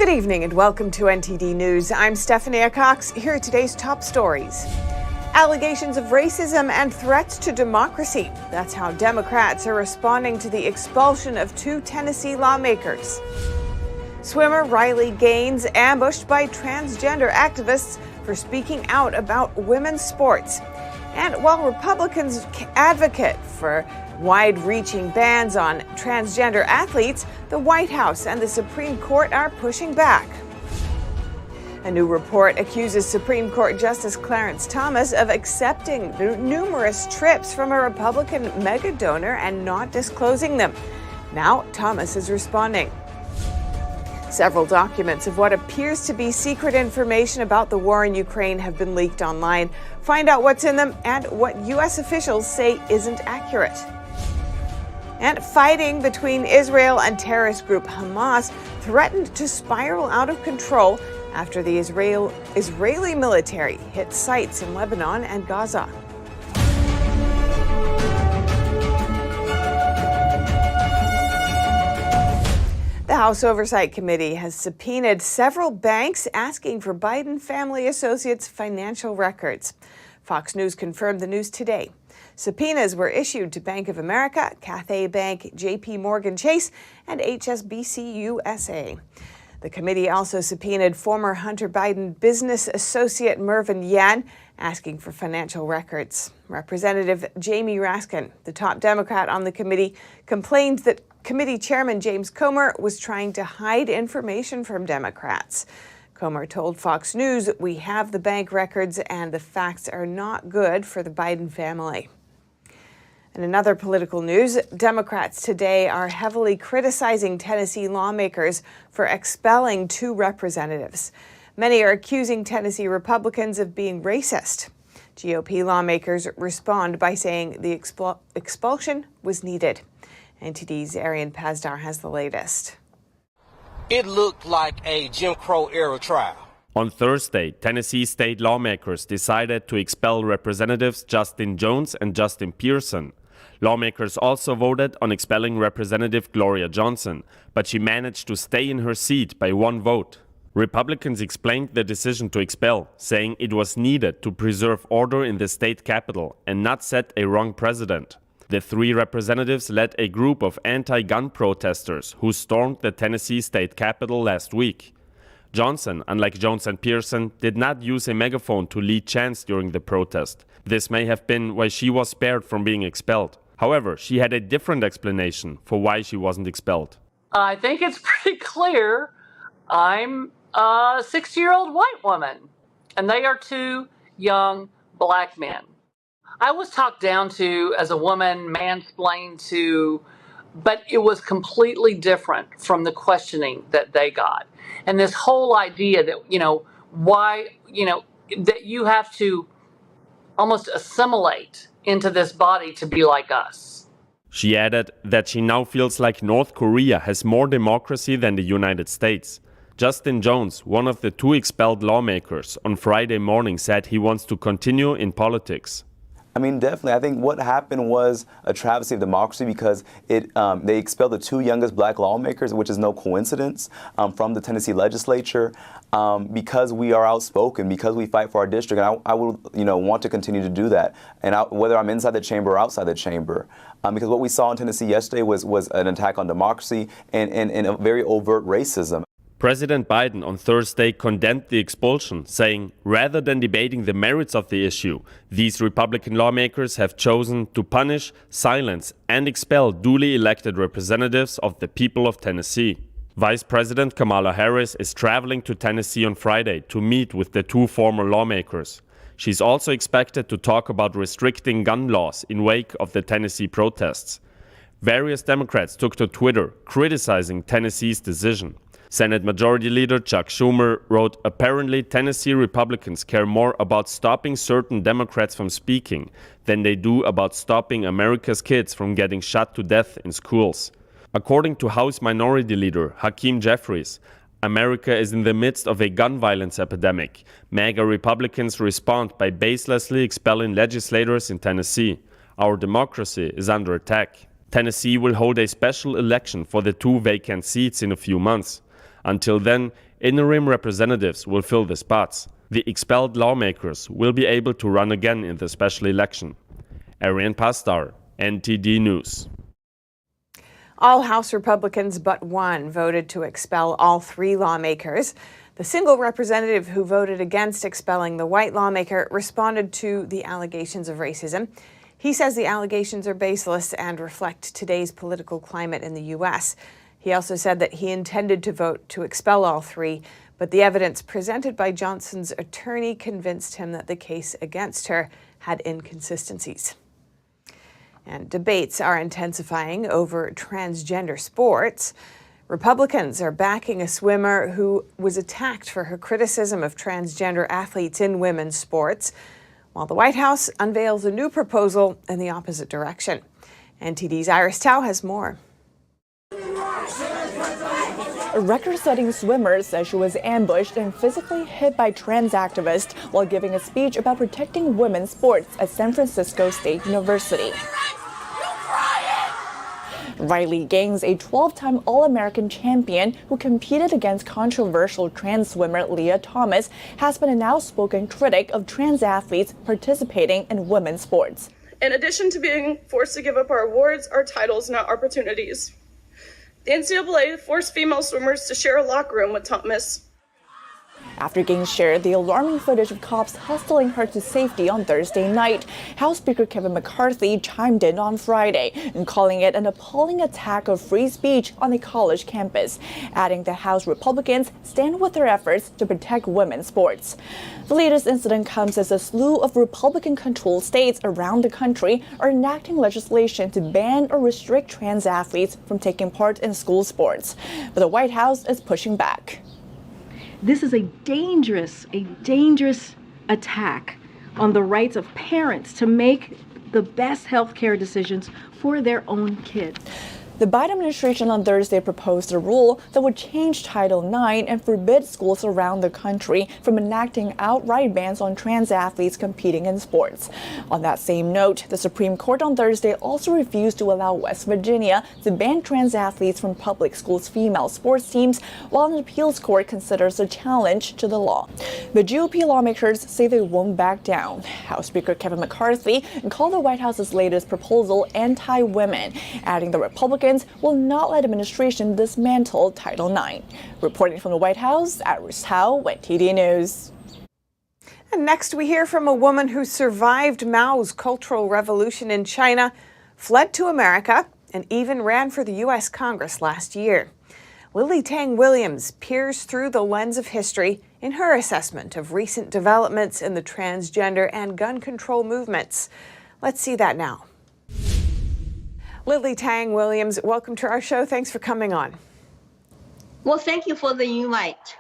Good evening and welcome to NTD News. I'm Stephanie Cox. Here are today's top stories. Allegations of racism and threats to democracy. That's how Democrats are responding to the expulsion of 2 Tennessee lawmakers. Swimmer Riley Gaines ambushed by transgender activists for speaking out about women's sports. And while Republicans advocate for wide-reaching bans on transgender athletes, the White House and the Supreme Court are pushing back. A new report accuses Supreme Court Justice Clarence Thomas of accepting numerous trips from a Republican mega-donor and not disclosing them. Now, Thomas is responding. Several documents of what appears to be secret information about the war in Ukraine have been leaked online. Find out what's in them and what U.S. officials say isn't accurate. And fighting between Israel and terrorist group Hamas threatened to spiral out of control after the Israeli military hit sites in Lebanon and Gaza. The House Oversight Committee has subpoenaed several banks asking for Biden family associates' financial records. Fox News confirmed the news today. Subpoenas were issued to Bank of America, Cathay Bank, JP Morgan Chase, and HSBC USA. The committee also subpoenaed former Hunter Biden business associate Mervyn Yan, asking for financial records. Representative Jamie Raskin, the top Democrat on the committee, complained that Committee Chairman James Comer was trying to hide information from Democrats. Comer told Fox News, "We have the bank records and the facts are not good for the Biden family." In another political news, Democrats today are heavily criticizing Tennessee lawmakers for expelling 2 representatives. Many are accusing Tennessee Republicans of being racist. GOP lawmakers respond by saying the expulsion was needed. NTD's Arian Pazdar has the latest. It looked like a Jim Crow era trial. On Thursday, Tennessee state lawmakers decided to expel Representatives Justin Jones and Justin Pearson. Lawmakers also voted on expelling Representative Gloria Johnson, but she managed to stay in her seat by 1 vote. Republicans explained the decision to expel, saying it was needed to preserve order in the state capitol and not set a wrong precedent. The 3 representatives led a group of anti-gun protesters who stormed the Tennessee state capitol last week. Johnson, unlike Jones and Pearson, did not use a megaphone to lead chants during the protest. This may have been why she was spared from being expelled. However, she had a different explanation for why she wasn't expelled. I think it's pretty clear I'm a 60-year-old white woman, and they are 2 young black men. I was talked down to as a woman, mansplained to, but it was completely different from the questioning that they got. And this whole idea that, why, that you have to almost assimilate into this body to be like us. She added that she now feels like North Korea has more democracy than the United States. Justin Jones, one of the 2 expelled lawmakers, on Friday morning said he wants to continue in politics. I mean, definitely. I think what happened was a travesty of democracy because they expelled the 2 youngest black lawmakers, which is no coincidence, from the Tennessee legislature, because we are outspoken, because we fight for our district. And I would, want to continue to do that, and whether I'm inside the chamber or outside the chamber, because what we saw in Tennessee yesterday was an attack on democracy and a very overt racism. President Biden on Thursday condemned the expulsion, saying, rather than debating the merits of the issue, these Republican lawmakers have chosen to punish, silence, and expel duly elected representatives of the people of Tennessee. Vice President Kamala Harris is traveling to Tennessee on Friday to meet with the 2 former lawmakers. She's also expected to talk about restricting gun laws in wake of the Tennessee protests. Various Democrats took to Twitter criticizing Tennessee's decision. Senate Majority Leader Chuck Schumer wrote, apparently Tennessee Republicans care more about stopping certain Democrats from speaking than they do about stopping America's kids from getting shot to death in schools. According to House Minority Leader Hakeem Jeffries, America is in the midst of a gun violence epidemic. MAGA Republicans respond by baselessly expelling legislators in Tennessee. Our democracy is under attack. Tennessee will hold a special election for the 2 vacant seats in a few months. Until then, interim representatives will fill the spots. The expelled lawmakers will be able to run again in the special election. Arian Pastar, NTD News. All House Republicans but one voted to expel all three lawmakers. The single representative who voted against expelling the white lawmaker responded to the allegations of racism. He says the allegations are baseless and reflect today's political climate in the U.S. He also said that he intended to vote to expel all three, but the evidence presented by Johnson's attorney convinced him that the case against her had inconsistencies. And debates are intensifying over transgender sports. Republicans are backing a swimmer who was attacked for her criticism of transgender athletes in women's sports, while the White House unveils a new proposal in the opposite direction. NTD's Iris Tao has more. A record-setting swimmer says she was ambushed and physically hit by trans activists while giving a speech about protecting women's sports at San Francisco State University. Riley Gaines, a 12-time All-American champion who competed against controversial trans swimmer Leah Thomas, has been an outspoken critic of trans athletes participating in women's sports. In addition to being forced to give up our awards, our titles, not opportunities. The NCAA forced female swimmers to share a locker room with Thomas. After Gaines shared the alarming footage of cops hustling her to safety on Thursday night, House Speaker Kevin McCarthy chimed in on Friday and calling it an appalling attack of free speech on a college campus, adding that House Republicans stand with their efforts to protect women's sports. The latest incident comes as a slew of Republican-controlled states around the country are enacting legislation to ban or restrict trans athletes from taking part in school sports. But the White House is pushing back. This is a dangerous attack on the rights of parents to make the best healthcare decisions for their own kids. The Biden administration on Thursday proposed a rule that would change Title IX and forbid schools around the country from enacting outright bans on trans athletes competing in sports. On that same note, the Supreme Court on Thursday also refused to allow West Virginia to ban trans athletes from public schools' female sports teams, while an appeals court considers a challenge to the law. The GOP lawmakers say they won't back down. House Speaker Kevin McCarthy called the White House's latest proposal anti-women, adding the Republicans will not let administration dismantle Title IX. Reporting from the White House, Iris Tao, NTD News. And next we hear from a woman who survived Mao's Cultural Revolution in China, fled to America, and even ran for the U.S. Congress last year. Lily Tang Williams peers through the lens of history in her assessment of recent developments in the transgender and gun control movements. Let's see that now. Lily Tang Williams, welcome to our show. Thanks for coming on. Well, thank you for the invite.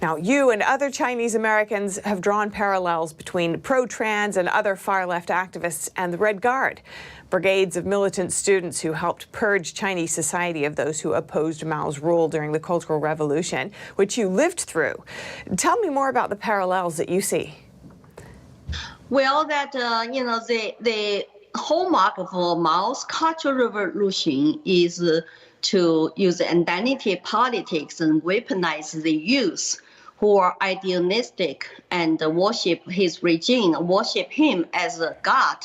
Now, you and other Chinese Americans have drawn parallels between pro-trans and other far-left activists and the Red Guard, brigades of militant students who helped purge Chinese society of those who opposed Mao's rule during the Cultural Revolution, which you lived through. Tell me more about the parallels that you see. Well, the hallmark of Mao's Cultural Revolution is to use identity politics and weaponize the youth who are idealistic and worship his regime, worship him as a god.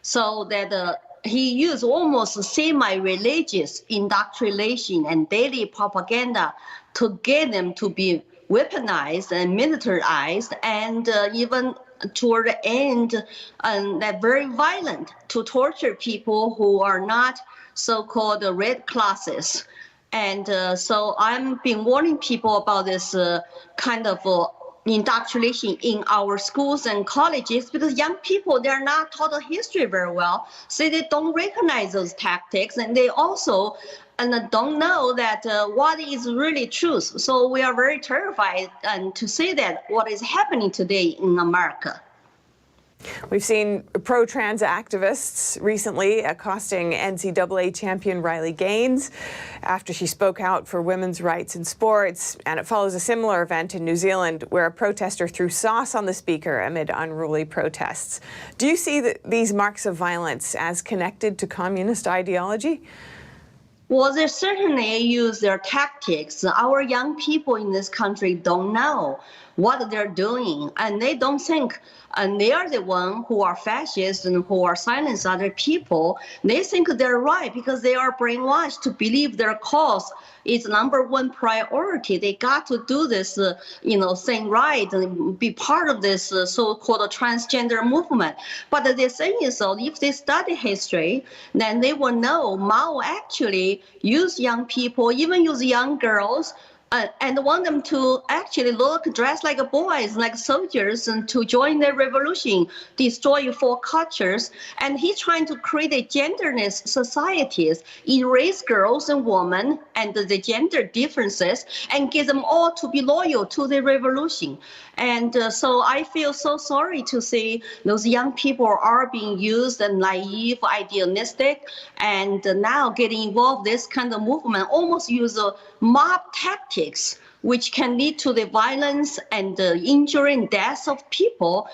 So that he used almost semi-religious indoctrination and daily propaganda to get them to be weaponized and militarized, and even toward the end, that very violent to torture people who are not so-called red classes. And so I've been warning people about this kind of indoctrination in our schools and colleges, because young people, they're not taught history very well, so they don't recognize those tactics, and they also don't know that what is really truth. So we are very terrified to see that what is happening today in America. We've seen pro-trans activists recently accosting NCAA champion Riley Gaines after she spoke out for women's rights in sports. And it follows a similar event in New Zealand where a protester threw sauce on the speaker amid unruly protests. Do you see these marks of violence as connected to communist ideology? Well, they certainly use their tactics. Our young people in this country don't know what they're doing, and they don't think, and they are the one who are fascists and who are silencing other people. They think they're right because they are brainwashed to believe their cause is #1 priority. They got to do this, thing right and be part of this so-called transgender movement. But the thing is, though, if they study history, then they will know Mao actually used young people, even use young girls, and want them to actually dress like boys, like soldiers, and to join the revolution, destroy 4 cultures. And he's trying to create a genderless societies, erase girls and women and the gender differences, and get them all to be loyal to the revolution. And so I feel so sorry to see those young people are being used and naive, idealistic, and now getting involved in this kind of movement, almost use mob tactics, which can lead to the violence and the injury and death of people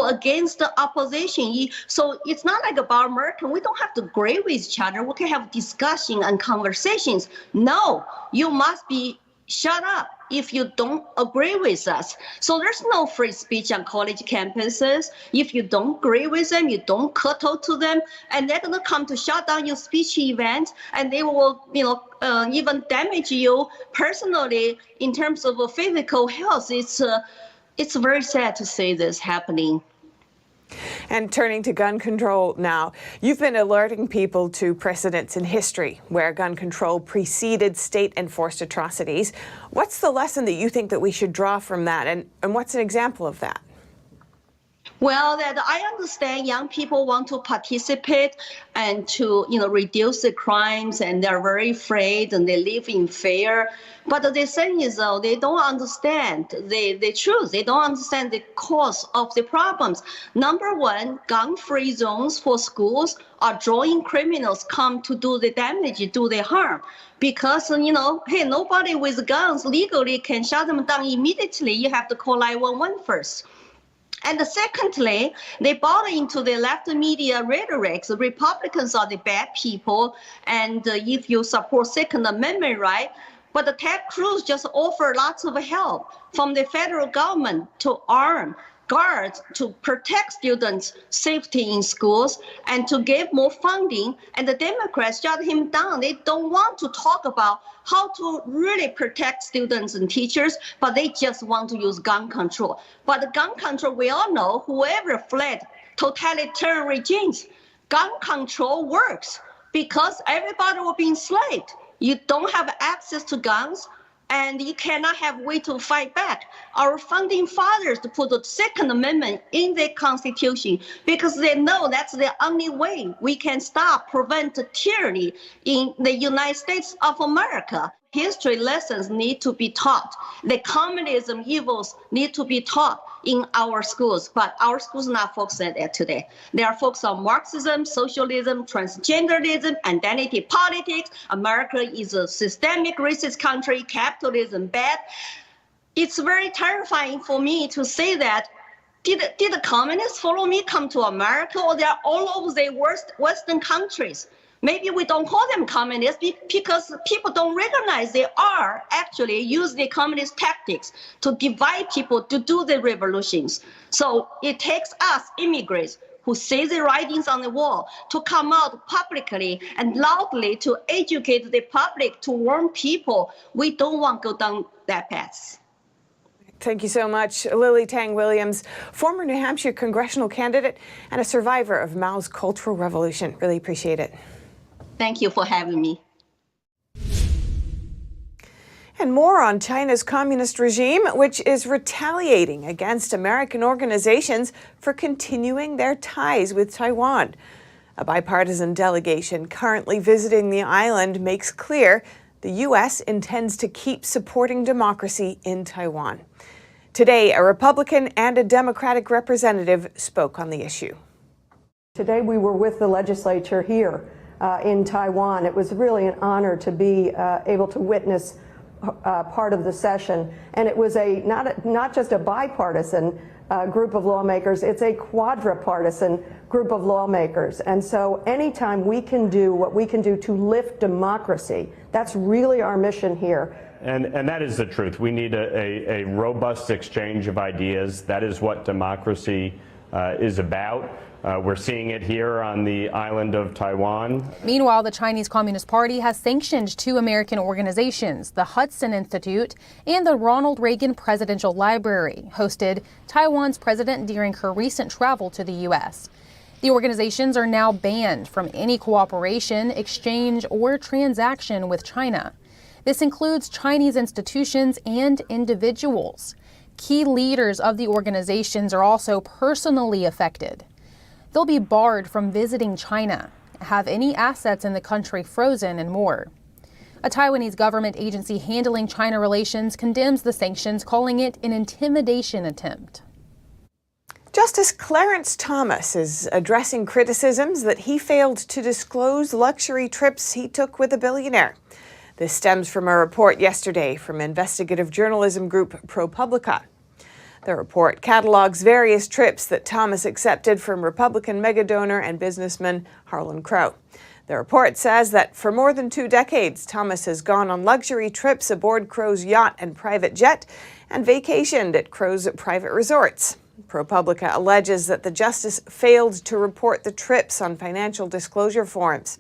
against the opposition. So it's not like about America. We don't have to agree with each other. We can have discussion and conversations. No, you must be shut up if you don't agree with us. So there's no free speech on college campuses. If you don't agree with them, you don't kowtow to them, and they're gonna come to shut down your speech event, and they will, even damage you personally in terms of physical health. It's very sad to see this happening. And turning to gun control now, you've been alerting people to precedents in history where gun control preceded state-enforced atrocities. What's the lesson that you think that we should draw from that, and what's an example of that? Well, that I understand young people want to participate and to, reduce the crimes, and they're very afraid and they live in fear. But the thing is, though, they don't understand the truth. They don't understand the cause of the problems. #1, gun-free zones for schools are drawing criminals come to do the damage, do the harm. Because, hey, nobody with guns legally can shut them down immediately. You have to call 911 first. And secondly, they bought into the left media rhetoric. The Republicans are the bad people, and if you support Second Amendment right, but Ted Cruz just offered lots of help from the federal government to arm guards to protect students' safety in schools and to give more funding, and the Democrats shut him down. They don't want to talk about how to really protect students and teachers, but they just want to use gun control. But the gun control, we all know, whoever fled totalitarian regimes, gun control works because everybody will be enslaved. You don't have access to guns, and you cannot have a way to fight back. Our founding fathers put the Second Amendment in the Constitution because they know that's the only way we can prevent tyranny in the United States of America. History lessons need to be taught. The communism evils need to be taught in our schools, but our schools are not focused on that today. They are focused on Marxism, socialism, transgenderism, identity politics. America is a systemic racist country, capitalism bad. It's very terrifying for me to say that. Did the communists follow me come to America, or they're all over the Western countries? Maybe we don't call them communists because people don't recognize they are actually using the communist tactics to divide people to do the revolutions. So it takes us immigrants who see the writings on the wall to come out publicly and loudly to educate the public, to warn people we don't want to go down that path. Thank you so much, Lily Tang Williams, former New Hampshire congressional candidate and a survivor of Mao's Cultural Revolution. Really appreciate it. Thank you for having me. And more on China's communist regime, which is retaliating against American organizations for continuing their ties with Taiwan. A bipartisan delegation currently visiting the island makes clear the U.S. intends to keep supporting democracy in Taiwan. Today, a Republican and a Democratic representative spoke on the issue. Today we were with the legislature here in Taiwan. It was really an honor to be able to witness part of the session, and it was not just a bipartisan group of lawmakers. It's a quadripartisan group of lawmakers. And so anytime we can do what we can do to lift democracy, that's really our mission here. And that is the truth. We need a robust exchange of ideas. That is what democracy is about. We're seeing it here on the island of Taiwan. Meanwhile, the Chinese Communist Party has sanctioned two American organizations, the Hudson Institute and the Ronald Reagan Presidential Library, hosted Taiwan's president during her recent travel to the U.S. The organizations are now banned from any cooperation, exchange, or transaction with China. This includes Chinese institutions and individuals. Key leaders of the organizations are also personally affected. They'll be barred from visiting China, have any assets in the country frozen, and more. A Taiwanese government agency handling China relations condemns the sanctions, calling it an intimidation attempt. Justice Clarence Thomas is addressing criticisms that he failed to disclose luxury trips he took with a billionaire. This stems from a report yesterday from investigative journalism group ProPublica. The report catalogs various trips that Thomas accepted from Republican megadonor and businessman Harlan Crow. The report says that for more than 2 decades, Thomas has gone on luxury trips aboard Crow's yacht and private jet and vacationed at Crow's private resorts. ProPublica alleges that the justice failed to report the trips on financial disclosure forms.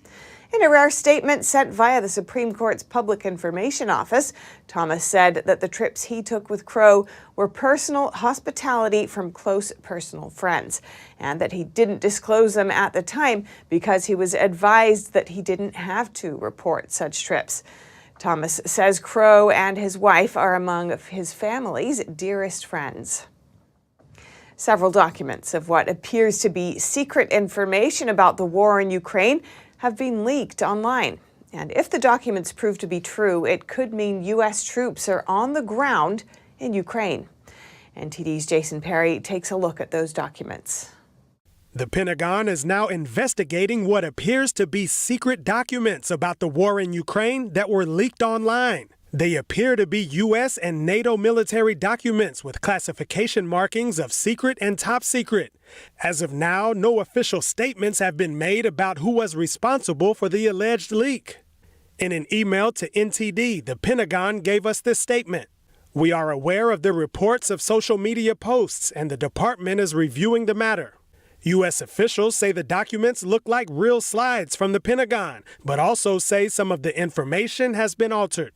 In a rare statement sent via the Supreme Court's Public Information Office, Thomas said that the trips he took with Crow were personal hospitality from close personal friends, and that he didn't disclose them at the time because he was advised that he didn't have to report such trips. Thomas says Crow and his wife are among his family's dearest friends. Several documents of what appears to be secret information about the war in Ukraine have been leaked online. And if the documents prove to be true, it could mean U.S. troops are on the ground in Ukraine. NTD's Jason Perry takes a look at those documents. The Pentagon is now investigating what appears to be secret documents about the war in Ukraine that were leaked online. They appear to be U.S. and NATO military documents with classification markings of secret and top secret. As of now, no official statements have been made about who was responsible for the alleged leak. In an email to NTD, the Pentagon gave us this statement. We are aware of the reports of social media posts, and the department is reviewing the matter. U.S. officials say the documents look like real slides from the Pentagon, but also say some of the information has been altered.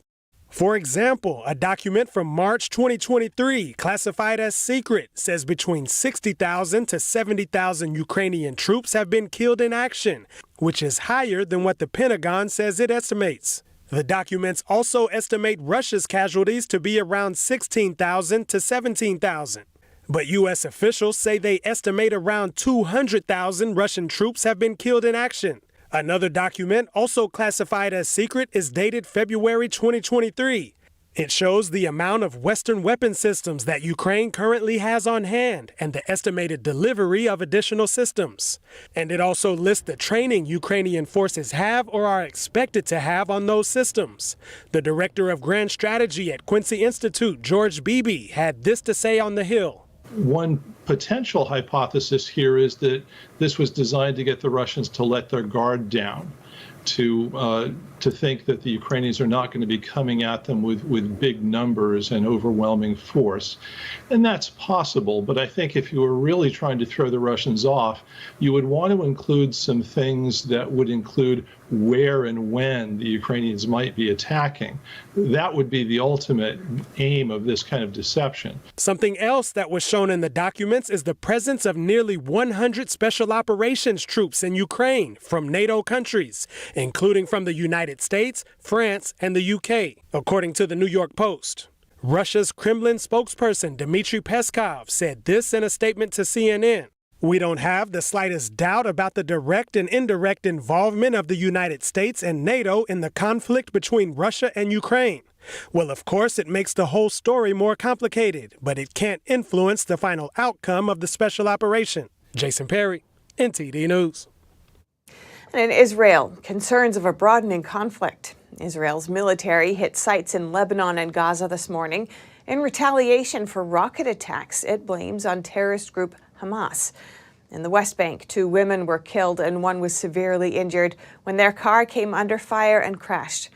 For example, a document from March 2023, classified as secret, says between 60,000 to 70,000 Ukrainian troops have been killed in action, which is higher than what the Pentagon says it estimates. The documents also estimate Russia's casualties to be around 16,000 to 17,000. But U.S. officials say they estimate around 200,000 Russian troops have been killed in action. Another document, also classified as secret, is dated February 2023. It shows the amount of Western weapon systems that Ukraine currently has on hand and the estimated delivery of additional systems. And it also lists the training Ukrainian forces have or are expected to have on those systems. The director of Grand Strategy at Quincy Institute, George Beebe, had this to say on the Hill. One potential hypothesis here is that this was designed to get the Russians to let their guard down, to think that the Ukrainians are not going to be coming at them with big numbers and overwhelming force. And that's possible, but I think if you were really trying to throw the Russians off, you would want to include some things that would include where and when the Ukrainians might be attacking. That would be the ultimate aim of this kind of deception. Something else that was shown in the documents is the presence of nearly 100 special operations troops in Ukraine from NATO countries, including from the United States, France, and the UK, according to the New York Post. Russia's Kremlin spokesperson Dmitry Peskov said this in a statement to CNN. We don't have the slightest doubt about the direct and indirect involvement of the United States and NATO in the conflict between Russia and Ukraine. Well, of course, it makes the whole story more complicated, but it can't influence the final outcome of the special operation. Jason Perry, NTD News. And in Israel, concerns of a broadening conflict. Israel's military hit sites in Lebanon and Gaza this morning in retaliation for rocket attacks it blames on terrorist group Hamas. In the West Bank, 2 women were killed and 1 was severely injured when their car came under fire and crashed.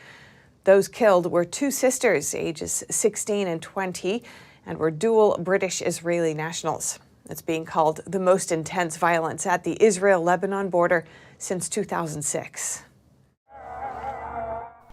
Those killed were 2 sisters, ages 16 and 20, and were dual British-Israeli nationals. It's being called the most intense violence at the Israel-Lebanon border since 2006.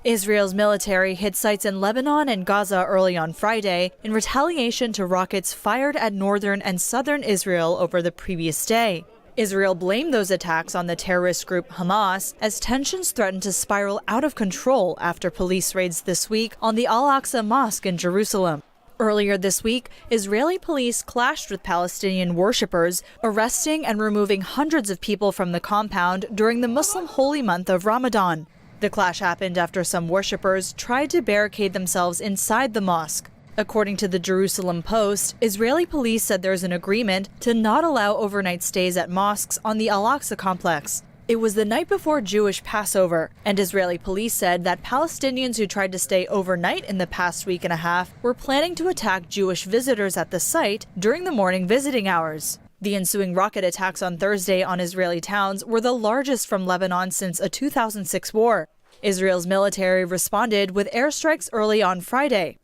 Israel's military hit sites in Lebanon and Gaza early on Friday in retaliation to rockets fired at northern and southern Israel over the previous day. Israel blamed those attacks on the terrorist group Hamas as tensions threatened to spiral out of control after police raids this week on the Al-Aqsa Mosque in Jerusalem. Earlier this week, Israeli police clashed with Palestinian worshippers, arresting and removing hundreds of people from the compound during the Muslim holy month of Ramadan. The clash happened after some worshippers tried to barricade themselves inside the mosque. According to the Jerusalem Post, Israeli police said there's an agreement to not allow overnight stays at mosques on the Al-Aqsa complex. It was the night before Jewish Passover, and Israeli police said that Palestinians who tried to stay overnight in the past week and a half were planning to attack Jewish visitors at the site during the morning visiting hours. The ensuing rocket attacks on Thursday on Israeli towns were the largest from Lebanon since a 2006 war. Israel's military responded with airstrikes early on Friday.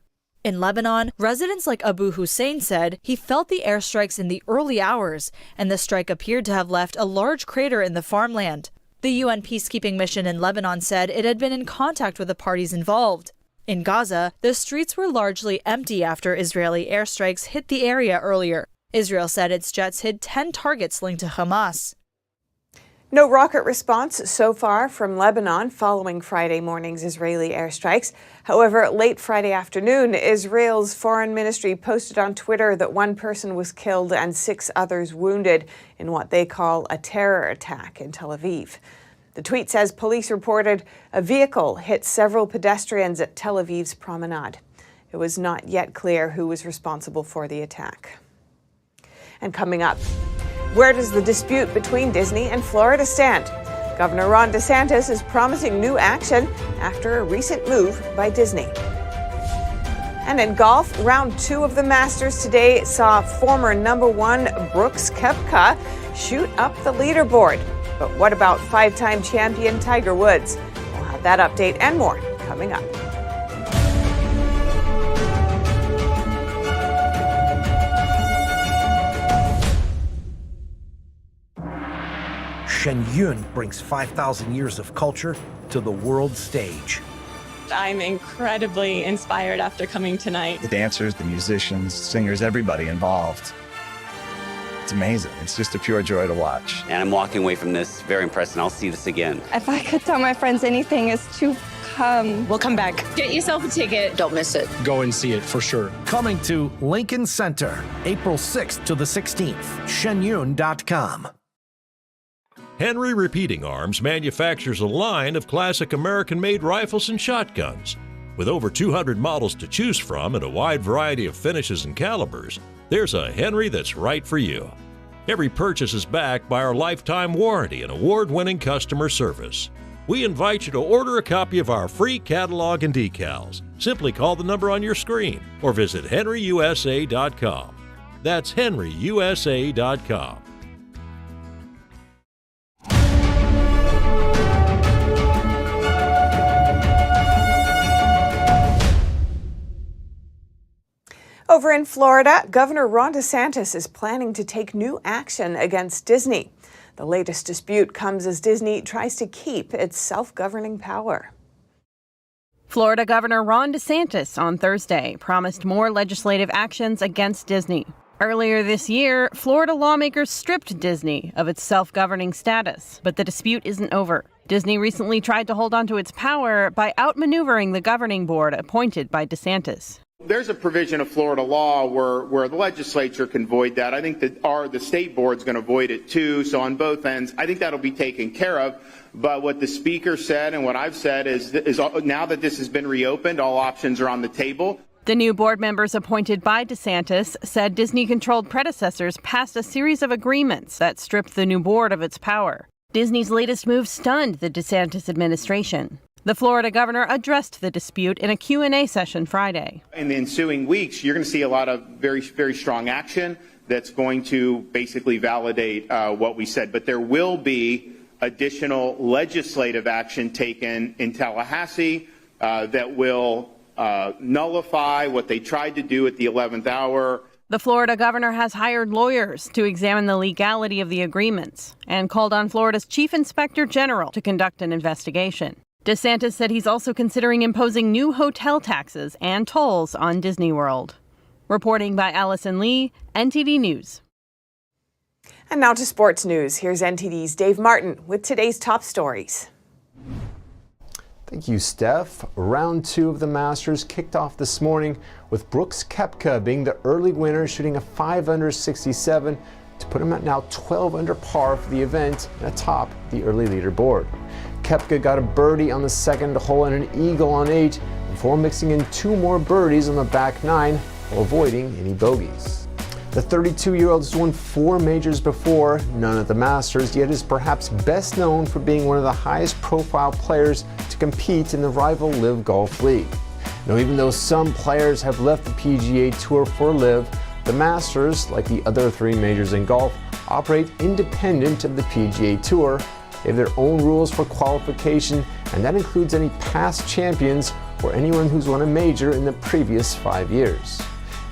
In Lebanon, residents like Abu Hussein said he felt the airstrikes in the early hours, and the strike appeared to have left a large crater in the farmland. The UN peacekeeping mission in Lebanon said it had been in contact with the parties involved. In Gaza, the streets were largely empty after Israeli airstrikes hit the area earlier. Israel said its jets hit 10 targets linked to Hamas. No rocket response so far from Lebanon following Friday morning's Israeli airstrikes. However, late Friday afternoon, Israel's foreign ministry posted on Twitter that 1 person was killed and 6 others wounded in what they call a terror attack in Tel Aviv. The tweet says police reported a vehicle hit several pedestrians at Tel Aviv's promenade. It was not yet clear who was responsible for the attack. And coming up, where does the dispute between Disney and Florida stand? Governor Ron DeSantis is promising new action after a recent move by Disney. And in golf, round 2 of the Masters today saw former #1 Brooks Koepka shoot up the leaderboard. But what about 5-time champion Tiger Woods? We'll have that update and more coming up. Shenyun brings 5,000 years of culture to the world stage. I'm incredibly inspired after coming tonight. The dancers, the musicians, singers, everybody involved. It's amazing. It's just a pure joy to watch. And I'm walking away from this very impressed, and I'll see this again. If I could tell my friends anything, is to come. We'll come back. Get yourself a ticket. Don't miss it. Go and see it for sure. Coming to Lincoln Center, April 6th to the 16th. Shenyun.com. Henry Repeating Arms manufactures a line of classic American-made rifles and shotguns. With over 200 models to choose from and a wide variety of finishes and calibers, there's a Henry that's right for you. Every purchase is backed by our lifetime warranty and award-winning customer service. We invite you to order a copy of our free catalog and decals. Simply call the number on your screen or visit henryusa.com. That's henryusa.com. Over in Florida, Governor Ron DeSantis is planning to take new action against Disney. The latest dispute comes as Disney tries to keep its self-governing power. Florida Governor Ron DeSantis on Thursday promised more legislative actions against Disney. Earlier this year, Florida lawmakers stripped Disney of its self-governing status, but the dispute isn't over. Disney recently tried to hold onto its power by outmaneuvering the governing board appointed by DeSantis. There's a provision of Florida law where the legislature can void that. I think that the state board's going to void it too. So on both ends, I think that'll be taken care of. But what the speaker said and what I've said is now that this has been reopened, all options are on the table. The new board members appointed by DeSantis said Disney-controlled predecessors passed a series of agreements that stripped the new board of its power. Disney's latest move stunned the DeSantis administration. The Florida governor addressed the dispute in a Q&A session Friday. In the ensuing weeks, you're going to see a lot of very, very strong action that's going to basically validate what we said. But there will be additional legislative action taken in Tallahassee that will nullify what they tried to do at the 11th hour. The Florida governor has hired lawyers to examine the legality of the agreements and called on Florida's chief inspector general to conduct an investigation. DeSantis said he's also considering imposing new hotel taxes and tolls on Disney World. Reporting by Allison Lee, NTD News. And now to sports news. Here's NTD's Dave Martin with today's top stories. Thank you, Steph. Round 2 of the Masters kicked off this morning with Brooks Koepka being the early winner, shooting a 5 under 67 to put him at now 12 under par for the event and atop the early leaderboard. Koepka got a birdie on the second hole and an eagle on 8 before mixing in 2 more birdies on the back 9 while avoiding any bogeys. The 32-year-old has won 4 majors before, none at the Masters, yet is perhaps best known for being one of the highest profile players to compete in the rival LIV Golf League. Now, even though some players have left the PGA Tour for LIV, the Masters, like the other 3 majors in golf, operate independent of the PGA Tour. They have their own rules for qualification, and that includes any past champions or anyone who's won a major in the previous 5 years.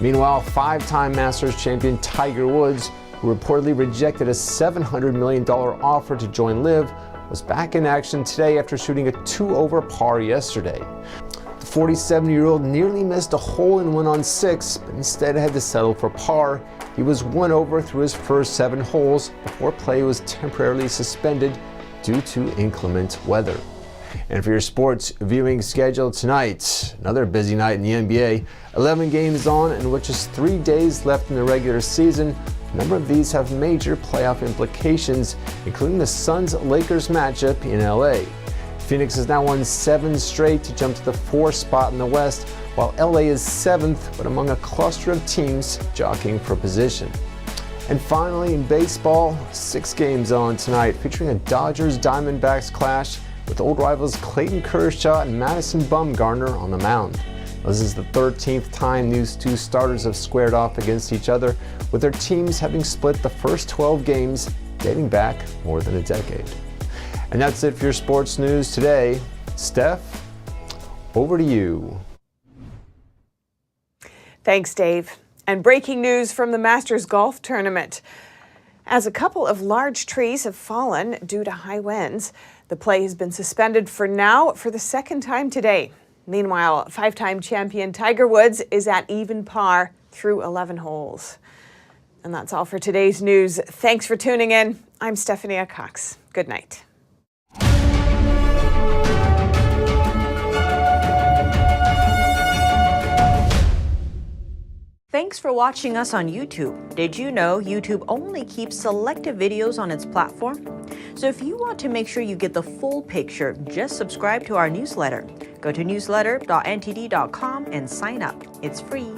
Meanwhile, 5-time Masters champion Tiger Woods, who reportedly rejected a $700 million offer to join LIV, was back in action today after shooting a 2 over par yesterday. The 47-year-old nearly missed a hole-in-one on 6, but instead had to settle for par. He was 1 over through his first 7 holes before play was temporarily suspended due to inclement weather. And for your sports viewing schedule tonight, another busy night in the NBA. 11 games on and with just 3 days left in the regular season. A number of these have major playoff implications, including the Suns-Lakers matchup in LA. Phoenix has now won 7 straight to jump to the 4th spot in the West, while LA is 7th, but among a cluster of teams jockeying for position. And finally, in baseball, 6 games on tonight, featuring a Dodgers-Diamondbacks clash with old rivals Clayton Kershaw and Madison Bumgarner on the mound. This is the 13th time these 2 starters have squared off against each other, with their teams having split the first 12 games dating back more than a decade. And that's it for your sports news today. Steph, over to you. Thanks, Dave. And breaking news from the Masters Golf Tournament. As a couple of large trees have fallen due to high winds, the play has been suspended for now for the 2nd time today. Meanwhile, 5-time champion Tiger Woods is at even par through 11 holes. And that's all for today's news. Thanks for tuning in. I'm Stephanie Cox. Good night. Thanks for watching us on YouTube. Did you know YouTube only keeps selective videos on its platform? So if you want to make sure you get the full picture, just subscribe to our newsletter. Go to newsletter.ntd.com and sign up. It's free.